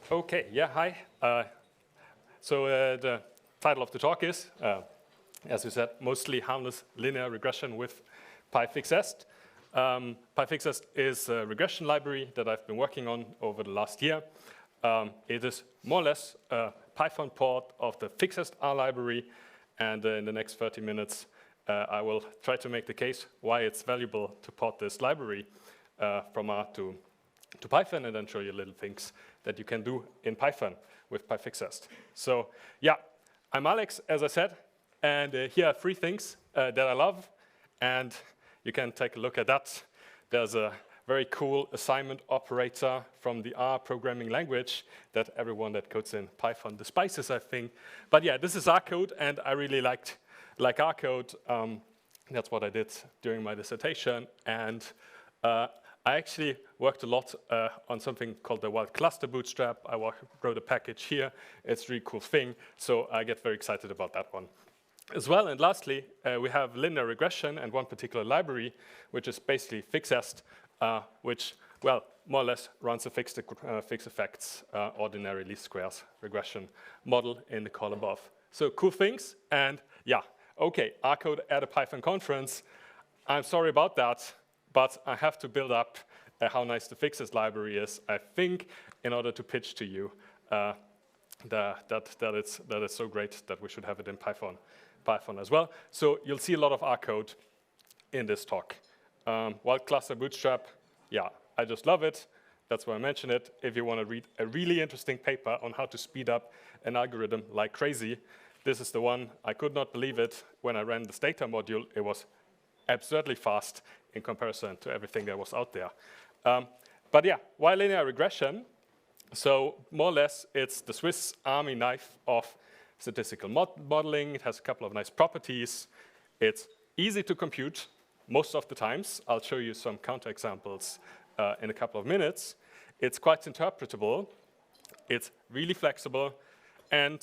Okay, yeah, hi. The title of the talk is, as you said, mostly harmless linear regression with PyFixest. PyFixest is a regression library that I've been working on over the last year. It is more or less a Python port of the fixest R library, and in the next 30 minutes, I will try to make the case why it's valuable to port this library from R to Python, and then show you little things that you can do in Python with PyFixest. So yeah, I'm Alex, as I said, and here are 3 things that I love, and you can take a look at that. There's a very cool assignment operator from the R programming language that everyone that codes in Python despises, I think. But yeah, this is R code, and I really like R code. That's what I did during my dissertation, and I actually worked a lot on something called the wild cluster bootstrap. I wrote a package here. It's a really cool thing, so I get very excited about that one as well. And lastly, we have linear regression and one particular library, which is basically fixest, which, well, more or less runs a fixed effects ordinary least squares regression model in the call above. So cool things, and yeah, okay, R code at a Python conference. I'm sorry about that, but I have to build up how nice the fixest library is, I think, in order to pitch to you that it's so great that we should have it in Python as well. So you'll see a lot of R code in this talk. Wild cluster bootstrap, yeah, I just love it. That's why I mention it. If you want to read a really interesting paper on how to speed up an algorithm like crazy, this is the one. I could not believe it when I ran this data module. It was absurdly fast in comparison to everything that was out there. But yeah, why linear regression? So more or less, it's the Swiss Army knife of statistical modeling. It has a couple of nice properties. It's easy to compute most of the times. I'll show you some counterexamples in a couple of minutes. It's quite interpretable. It's really flexible. And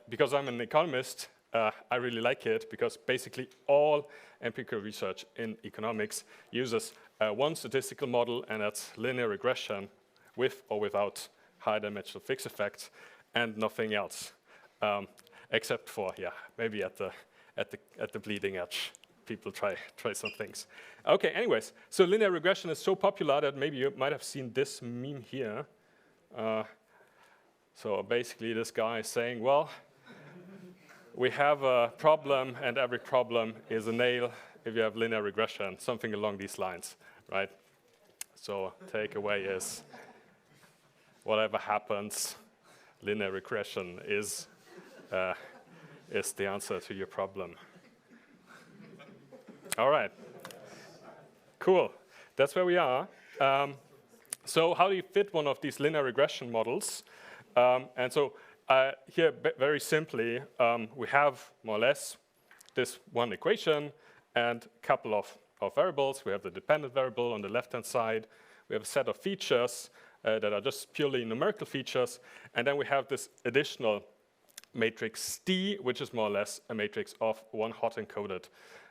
because I'm an economist, I really like it because basically all empirical research in economics uses one statistical model, and that's linear regression with or without high-dimensional fixed effects, and nothing else, except for, yeah, maybe at the bleeding edge, people try some things. Okay, anyways, so linear regression is so popular that maybe you might have seen this meme here. So basically, this guy is saying, well, we have a problem, and every problem is a nail if you have linear regression, something along these lines, right? So takeaway is, whatever happens, linear regression is the answer to your problem. All right, cool. That's where we are. So how do you fit one of these linear regression models? And so here, very simply, we have more or less this one equation and a couple of variables. We have the dependent variable on the left-hand side. We have a set of features that are just purely numerical features. And then we have this additional matrix D, which is more or less a matrix of one hot encoded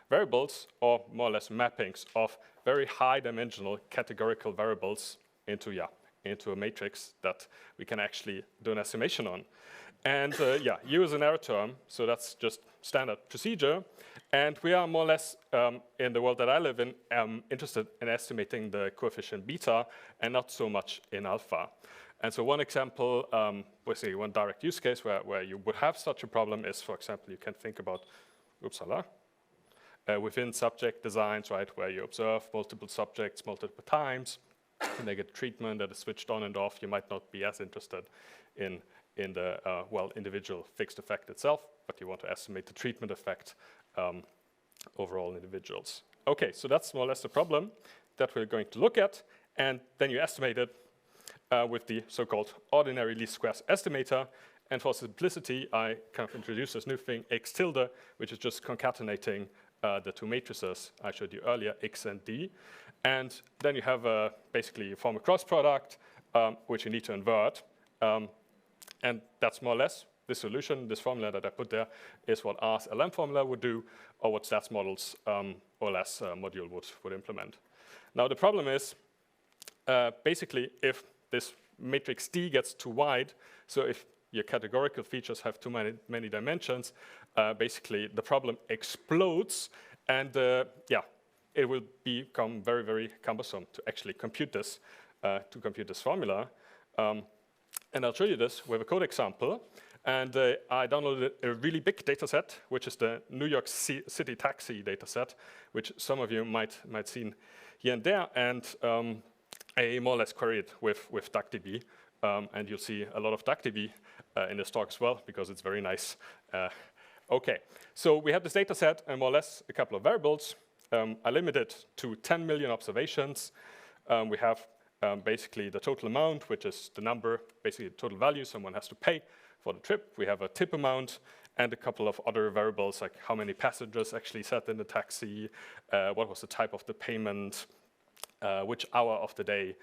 variables, or more or less mappings of very high-dimensional categorical variables into a matrix that we can actually do an estimation on. And yeah, U is an error term, so that's just standard procedure. And we are more or less, in the world that I live in, interested in estimating the coefficient beta and not so much in alpha. And so one example, basically one direct use case where you would have such a problem is, for example, you can think about, within subject designs, right, where you observe multiple subjects multiple times, and they get treatment that is switched on and off. You might not be as interested in the individual fixed effect itself, but you want to estimate the treatment effect overall in individuals. Okay, so that's more or less the problem that we're going to look at, and then you estimate it with the so-called ordinary least squares estimator. And for simplicity, I kind of introduced this new thing, x tilde, which is just concatenating the 2 matrices I showed you earlier, x and d. And then you have basically you form a cross product, which you need to invert. And that's more or less the solution. This formula that I put there is what R's LM formula would do, or what stats models or less module would implement. Now the problem is, basically, if this matrix D gets too wide, so if your categorical features have too many dimensions, basically the problem explodes, and yeah, it will become very, very cumbersome to actually compute this, formula. And I'll show you this with a code example. And I downloaded a really big data set, which is the New York City taxi data set, which some of you might seen here and there. And I more or less queried with DuckDB. And you'll see a lot of DuckDB in this talk as well, because it's very nice. OK, so we have this data set and more or less a couple of variables. I limit it to 10 million observations. We have basically the total amount, which is the number, basically the total value someone has to pay for the trip. We have a tip amount and a couple of other variables, like how many passengers actually sat in the taxi, what was the type of the payment, which hour of the day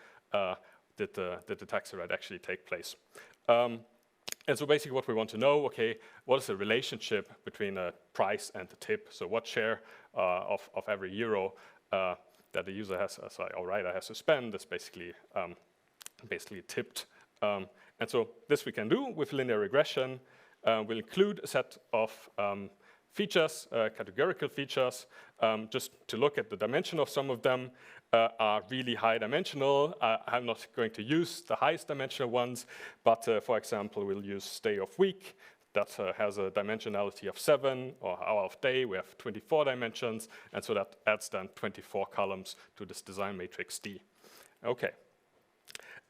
did the taxi ride actually take place. And so basically what we want to know, okay, what is the relationship between a price and the tip? So what share of every euro that the user has, or rider has to spend is basically tipped. And so this we can do with linear regression. We'll include a set of features, categorical features, just to look at the dimension of some of them. Are really high dimensional. I'm not going to use the highest dimensional ones, but for example, we'll use day of week. That has a dimensionality of 7, or hour of day. We have 24 dimensions, and so that adds then 24 columns to this design matrix D. Okay.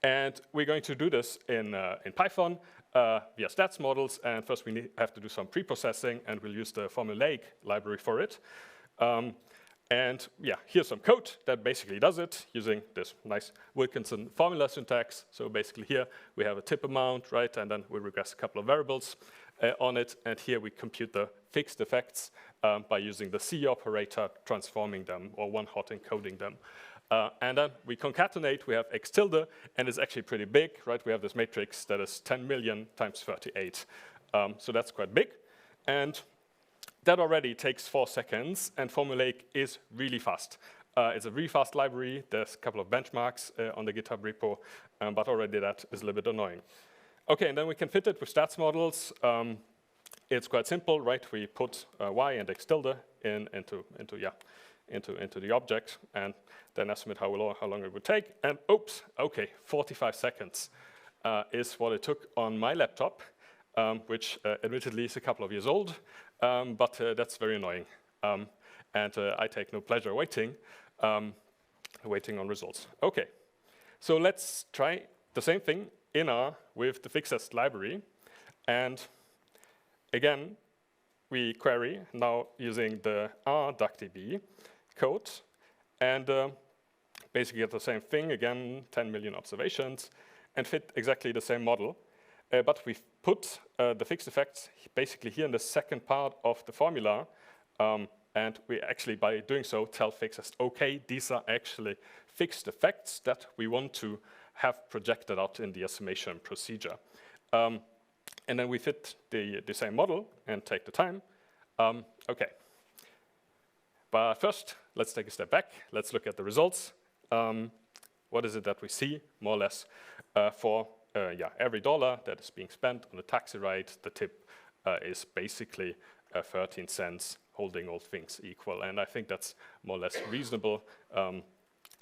And we're going to do this in Python via stats models. And first, we have to do some pre-processing, and we'll use the formulaic library for it. And yeah, here's some code that basically does it using this nice Wilkinson formula syntax. So basically here we have a tip amount, right? And then we regress a couple of variables on it. And here we compute the fixed effects by using the C operator, transforming them, or one-hot encoding them. And then we concatenate, we have x tilde, and it's actually pretty big, right? We have this matrix that is 10 million times 38. So that's quite big. And that already takes 4 seconds, and formulaic is really fast. It's a really fast library. There's a couple of benchmarks on the GitHub repo, but already that is a little bit annoying. OK, and then we can fit it with stats models. It's quite simple, right? We put y and x tilde into the object, and then estimate how long it would take. And oops, OK, 45 seconds is what it took on my laptop, which admittedly is a couple of years old. But that's very annoying. And I take no pleasure waiting on results. OK, so let's try the same thing in R with the fixest library. And again, we query now using the R DuckDB code. And basically get the same thing, again, 10 million observations, and fit exactly the same model. But we've put the fixed effects basically here in the second part of the formula. And we actually, by doing so, tell Fixest, OK, these are actually fixed effects that we want to have projected out in the estimation procedure. And then we fit the same model and take the time. OK. But first, let's take a step back. Let's look at the results. What is it that we see, more or less, for every dollar that is being spent on a taxi ride? The tip is basically 13 cents, holding all things equal. And I think that's more or less reasonable.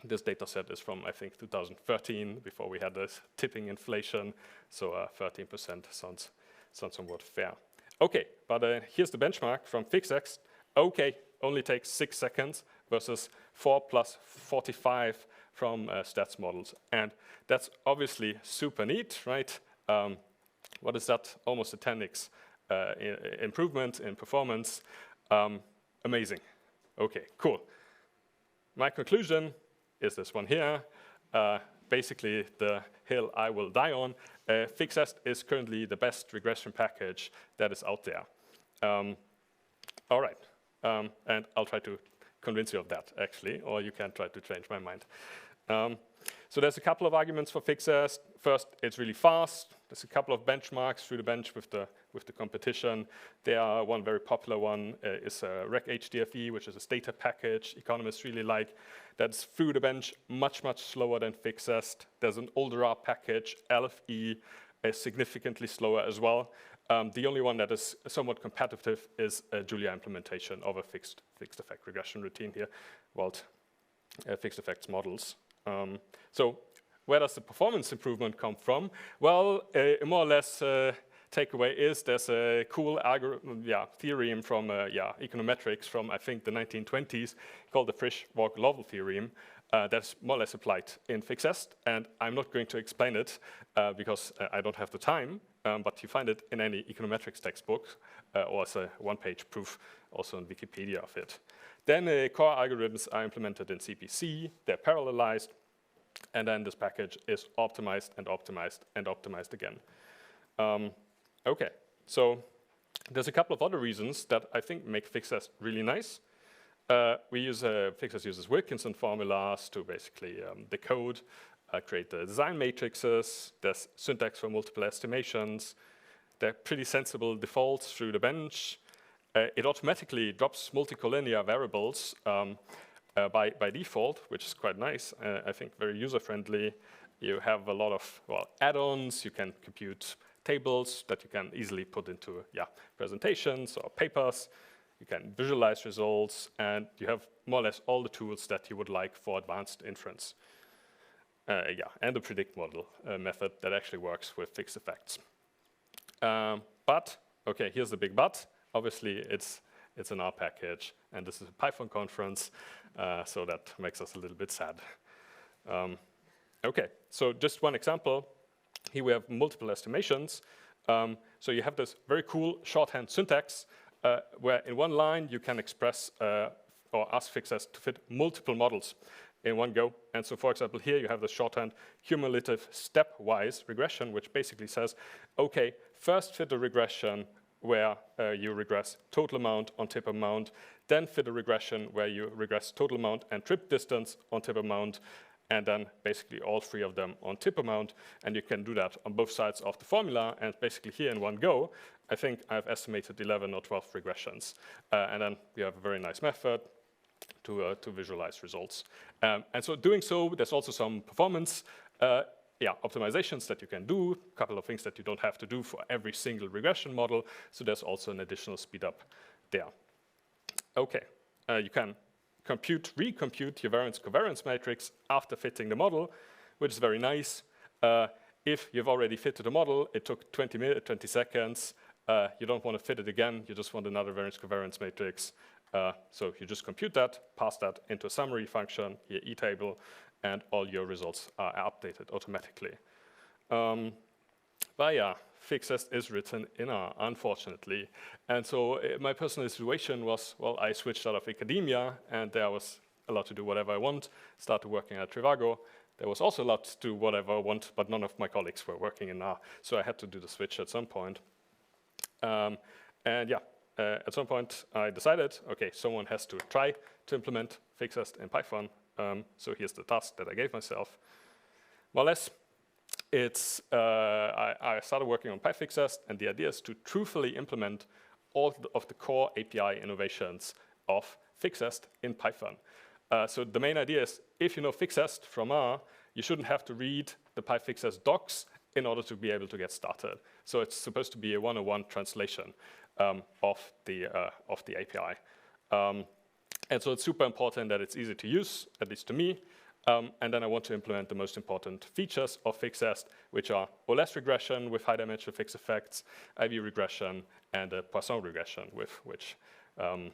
This data set is from, I think, 2013, before we had this tipping inflation. So 13% sounds somewhat fair. OK, but here's the benchmark from Fixest. OK, only takes 6 seconds versus 4 plus 45 from stats models. And that's obviously super neat, right? What is that? Almost a 10x improvement in performance. Amazing. OK, cool. My conclusion is this one here. Basically, the hill I will die on. Fixest is currently the best regression package that is out there. All right. And I'll try to convince you of that, actually, or you can try to change my mind. So there's a couple of arguments for fixest. First, it's really fast. There's a couple of benchmarks through the bench with the competition. One very popular one is RegHDFE, which is a data package economists really like. That's through the bench, much, much slower than fixest. There's an older R package, LFE, is significantly slower as well. The only one that is somewhat competitive is a Julia implementation of a fixed effect regression routine here, called fixed effects models. So where does the performance improvement come from? Well, more or less takeaway is there's a cool theorem from econometrics from, I think, the 1920s called the Frisch-Walk-Lovell theorem that's more or less applied in fixest. And I'm not going to explain it because I don't have the time, but you find it in any econometrics textbook or as a one-page proof also on Wikipedia of it. Then core algorithms are implemented in CPC, they're parallelized, and then this package is optimized and optimized and optimized again. Okay, so there's a couple of other reasons that I think make fixest really nice. Fixest uses Wilkinson formulas to basically decode, create the design matrices. There's syntax for multiple estimations. They're pretty sensible defaults through the bench. It automatically drops multicollinear variables by default, which is quite nice. I think very user-friendly. You have a lot of add-ons. You can compute tables that you can easily put into presentations or papers. You can visualize results, and you have more or less all the tools that you would like for advanced inference. And the predict model method that actually works with fixed effects. But, okay, here's the big but. Obviously, it's an R package, and this is a Python conference, so that makes us a little bit sad. Okay, so just one example. Here we have multiple estimations. So you have this very cool shorthand syntax where in one line you can express or ask fixest to fit multiple models in one go. And so, for example, here you have the shorthand cumulative stepwise regression, which basically says, okay, first fit a regression where you regress total amount on tip amount, then fit a regression where you regress total amount and trip distance on tip amount, and then basically all three of them on tip amount. And you can do that on both sides of the formula. And basically here in one go, I think I've estimated 11 or 12 regressions. And then we have a very nice method to visualize results. And so doing so, there's also some performance optimizations that you can do, a couple of things that you don't have to do for every single regression model. So there's also an additional speed up there. Okay, you can recompute your variance-covariance matrix after fitting the model, which is very nice. If you've already fitted a model, it took 20 seconds. You don't want to fit it again. You just want another variance-covariance matrix. So you just compute that, pass that into a summary function, here e-table, and all your results are updated automatically. But yeah, fixest is written in R, unfortunately. And so my personal situation was, well, I switched out of academia, and there I was allowed to do whatever I want, started working at Trivago. There was also allowed to do whatever I want, but none of my colleagues were working in R, so I had to do the switch at some point. At some point I decided, okay, someone has to try to implement fixest in Python. So here's the task that I gave myself. More or less, I started working on PyFixest, and the idea is to truthfully implement all of the core API innovations of fixest in Python. So the main idea is, if you know fixest from R, you shouldn't have to read the PyFixest docs in order to be able to get started. So it's supposed to be a one-on-one translation of the API. And so it's super important that it's easy to use, at least to me. And then I want to implement the most important features of fixest, which are OLS regression with high-dimensional fixed effects, IV regression, and Poisson regression, with which, and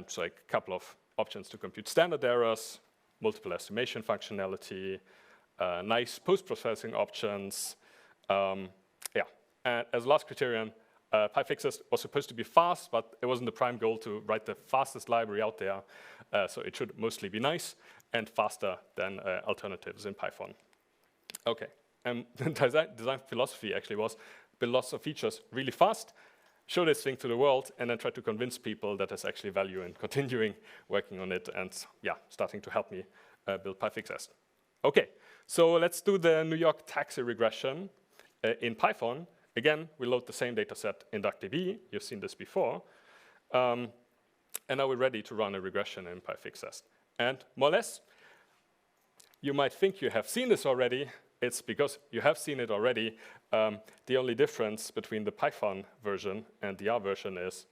so a couple of options to compute standard errors, multiple estimation functionality, nice post-processing options. And as last criterion, PyFixest was supposed to be fast, but it wasn't the prime goal to write the fastest library out there. So it should mostly be nice and faster than alternatives in Python. Okay, and design philosophy actually was build lots of features really fast, show this thing to the world, and then try to convince people that there's actually value in continuing working on it and starting to help me build PyFixest. Okay, so let's do the New York taxi regression in Python. Again, we load the same data set in DuckDB. You've seen this before. And now we're ready to run a regression in PyFixest. And more or less, you might think you have seen this already. It's because you have seen it already. The only difference between the Python version and the R version is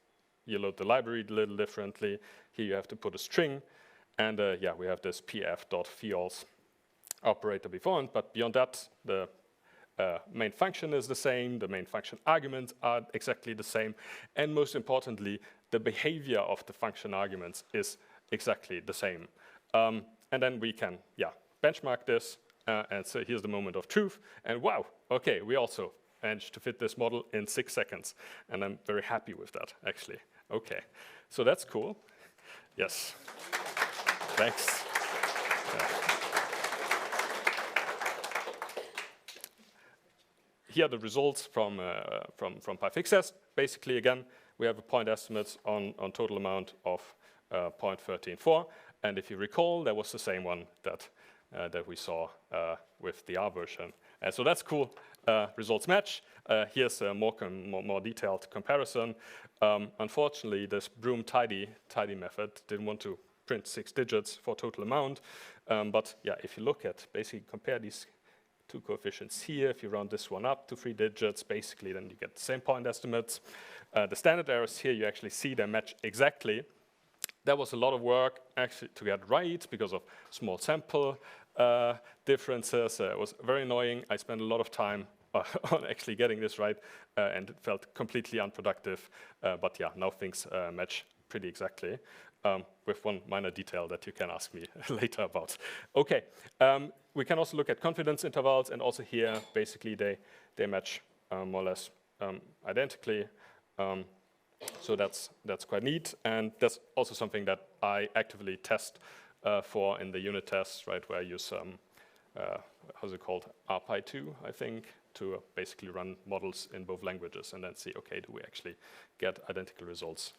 you load the library a little differently. Here you have to put a string. And yeah, we have this pf.fialls operator before. But beyond that, the main function is the same. The main function arguments are exactly the same. And most importantly, the behavior of the function arguments is exactly the same. And then we can, yeah, benchmark this. And so here's the moment of truth. And wow, OK, we also managed to fit this model in 6 seconds. And I'm very happy with that, actually. OK, so that's cool. Yes. Thanks. Here are the results from PyFixest. Basically, again, we have a point estimate on total amount of 0.134. And if you recall, that was the same one that we saw with the R version. And so that's cool. Results match. Here's a more detailed comparison. Unfortunately, this broom tidy method didn't want to print 6 digits for total amount. But yeah, if you look at, basically compare these two coefficients here, if you round this one up to 3 digits, basically then you get the same point estimates. The standard errors here, you actually see them match exactly. That was a lot of work actually to get right because of small sample differences. It was very annoying. I spent a lot of time on actually getting this right, and it felt completely unproductive. But yeah, now things match pretty exactly, with one minor detail that you can ask me later about. Okay, we can also look at confidence intervals, and also here, basically, they match more or less identically. So that's quite neat, and that's also something that I actively test for in the unit tests, right, where I use how's it called, RPy2, I think, to basically run models in both languages and then see, okay, do we actually get identical results?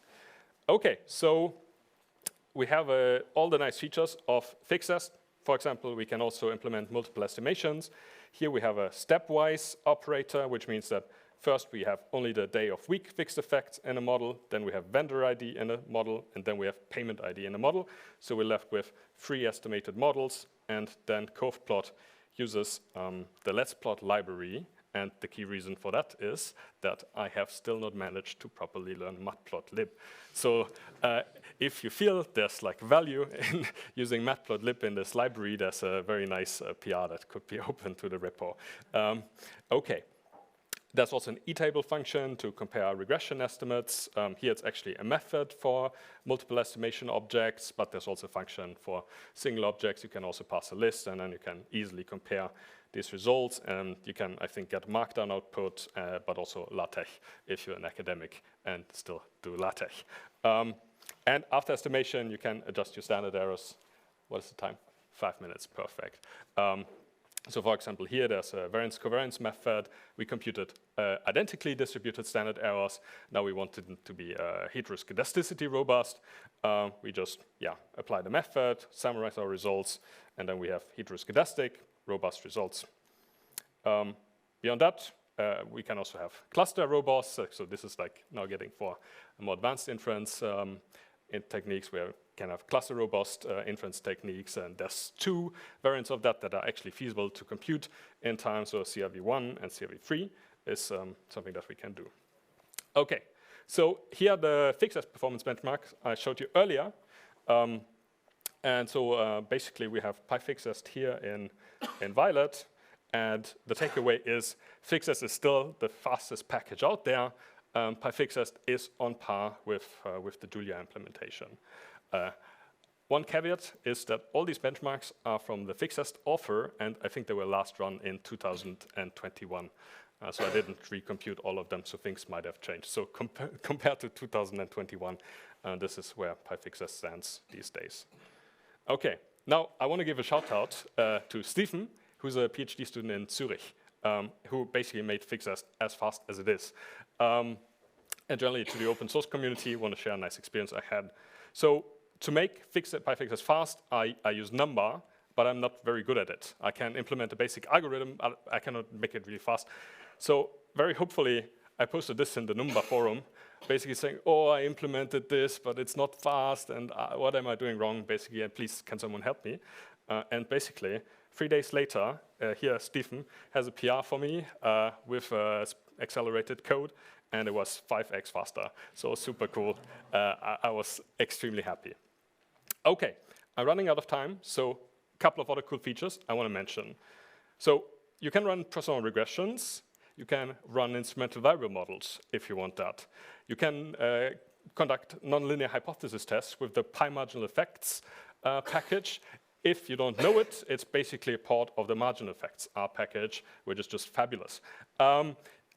Okay, so we have all the nice features of Fixest. For example, we can also implement multiple estimations. Here we have a stepwise operator, which means that first we have only the day of week fixed effects in a model, then we have vendor ID in a model, and then we have payment ID in a model. So we're left with 3 estimated models, and then CovePlot uses the Let's Plot library. And the key reason for that is that I have still not managed to properly learn matplotlib. So if you feel there's like value in using matplotlib in this library, there's a very nice PR that could be open to the repo. Okay. There's also an etable function to compare regression estimates. Here it's actually a method for multiple estimation objects, but there's also a function for single objects. You can also pass a list, and then you can easily compare these results. And you can, I think, get markdown output, but also LaTeX if you're an academic and still do LaTeX. And after estimation, you can adjust your standard errors. What is the time? 5 minutes, perfect. So for example, here there's a variance-covariance method. We computed identically distributed standard errors. Now we wanted them to be heteroscedasticity-robust. We just, yeah, apply the method, summarize our results, and then we have heteroscedastic, robust results. Beyond that, we can also have cluster robust. So this is like now getting for more advanced inference in techniques where we can have cluster robust inference techniques, and there's 2 variants of that are actually feasible to compute in time. So CRV1 and CRV3 is something that we can do. Okay, so here are the Fixest performance benchmarks I showed you earlier. And so basically we have PyFixest here in violet, and the takeaway is Fixest is still the fastest package out there. PyFixest is on par with the Julia implementation. One caveat is that all these benchmarks are from the Fixest author, and I think they were last run in 2021. So I didn't recompute all of them, so things might have changed. So compared to 2021, this is where PyFixest stands these days. Okay, now I want to give a shout out to Stephen, who's a PhD student in Zurich, who basically made Fixest as fast as it is. And generally to the open source community, I want to share a nice experience I had. So to make PyFixest fast, I use Number, but I'm not very good at it. I can implement a basic algorithm, I cannot make it really fast. So very hopefully, I posted this in the Numba forum, basically saying, oh, I implemented this, but it's not fast, and what am I doing wrong, basically, and please, can someone help me? And basically, 3 days later, here, Stephen has a PR for me with accelerated code, and it was 5x faster. So super cool. I was extremely happy. OK, I'm running out of time, so a couple of other cool features I want to mention. So you can run Poisson regressions. You can run instrumental variable models if you want that. You can conduct nonlinear hypothesis tests with the PyMarginal effects package. If you don't know it, it's basically a part of the marginal effects R package, which is just fabulous.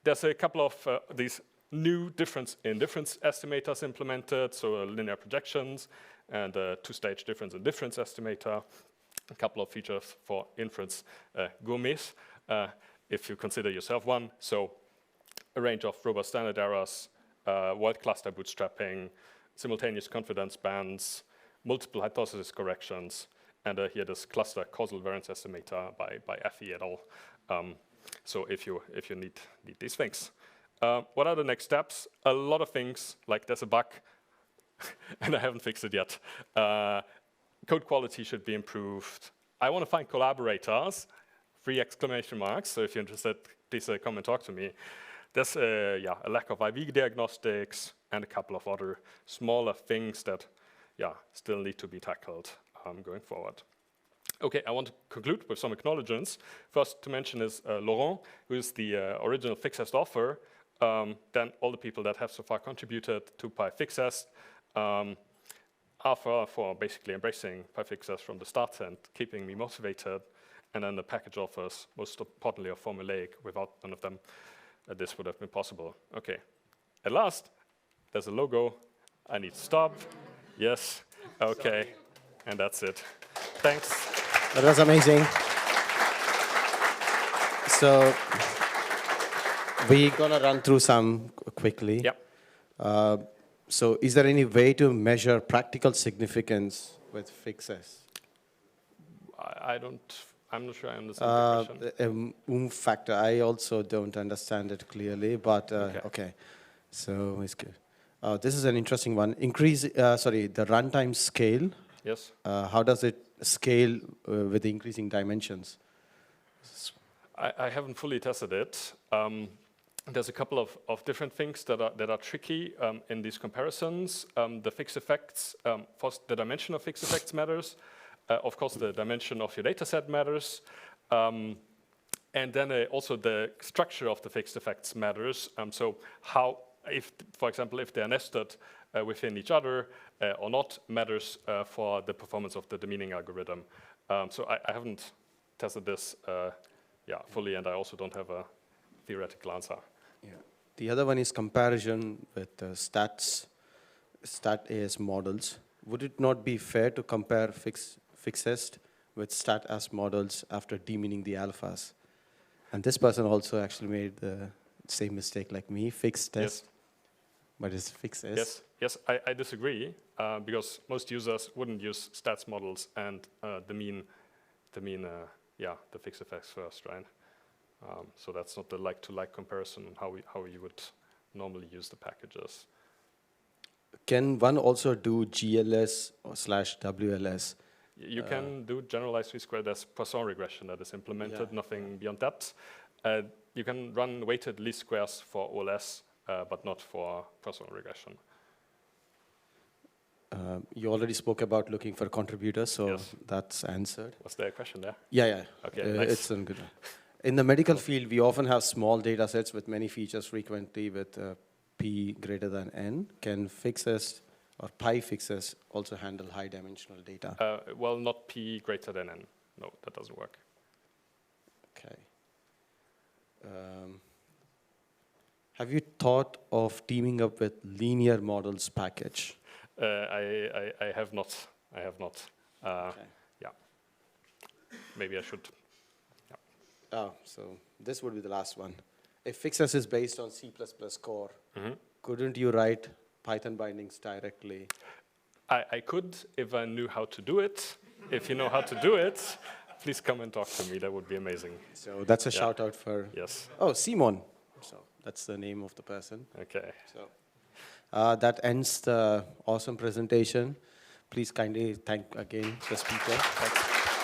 There's a couple of these new difference in difference estimators implemented, so linear projections and two-stage difference in difference estimator. A couple of features for inference gourmets, if you consider yourself one. So a range of robust standard errors, wide cluster bootstrapping, simultaneous confidence bands, multiple hypothesis corrections, and here this cluster causal variance estimator by FE et al. So if you need these things. What are the next steps? A lot of things, like there's a bug, and I haven't fixed it yet. Code quality should be improved. I want to find collaborators, 3 exclamation marks. So if you're interested, please come and talk to me. There's a lack of IV diagnostics and a couple of other smaller things that still need to be tackled going forward. OK, I want to conclude with some acknowledgments. First to mention is Laurent, who is the original Fixest author. Then all the people that have so far contributed to PyFixest. Arthur for basically embracing PyFixest from the start and keeping me motivated. And then the package authors, most importantly, are formulaic. Without none of them, this would have been possible. OK. At last, there's a logo. I need to stop. Yes. OK. Sorry. And that's it. Thanks. That was amazing. So we're going to run through some quickly. Yep. So is there any way to measure practical significance with Fixest? I'm not sure I understand the question. Factor, I also don't understand it clearly, but OK. So it's good. This is an interesting one. The runtime scale. Yes. How does it scale with the increasing dimensions? I haven't fully tested it. There's a couple of different things that are tricky in these comparisons. The fixed effects, first the dimension of fixed effects matters. Of course, the dimension of your data set matters. And then also the structure of the fixed effects matters. So how, for example, if they're nested within each other or not, matters for the performance of the demeaning algorithm. So I haven't tested this fully, and I also don't have a theoretical answer. Yeah. The other one is comparison with stat-AS models. Would it not be fair to compare Fixest with stat-AS models after demeaning the alphas? And this person also actually made the same mistake like me, fixed test, but it's Fixest. Yes, I disagree, because most users wouldn't use stats models and the fixed effects first, right? So that's not the like-to-like comparison how you would normally use the packages. Can one also do GLS or /WLS? You can do generalized least-squared as Poisson regression that is implemented, nothing beyond that. You can run weighted least squares for OLS, but not for Poisson regression. You already spoke about looking for contributors, so that's answered. Was there a question there? Yeah. Okay, nice. It's a good one. In the medical field, we often have small data sets with many features, frequently with P greater than N. Can Fixest or PyFixest also handle high-dimensional data? Well, not P greater than N. No, that doesn't work. OK. Have you thought of teaming up with linear models package? I have not. Okay. Yeah. Maybe I should. Oh, so this would be the last one. If Fixest is based on C++ core, couldn't you write Python bindings directly? I could if I knew how to do it. if you know how to do it, please come and talk to me. That would be amazing. So that's a shout out for, Yes. oh, Simon. So that's the name of the person. Okay. So that ends the awesome presentation. Please kindly thank again the speaker. Thanks.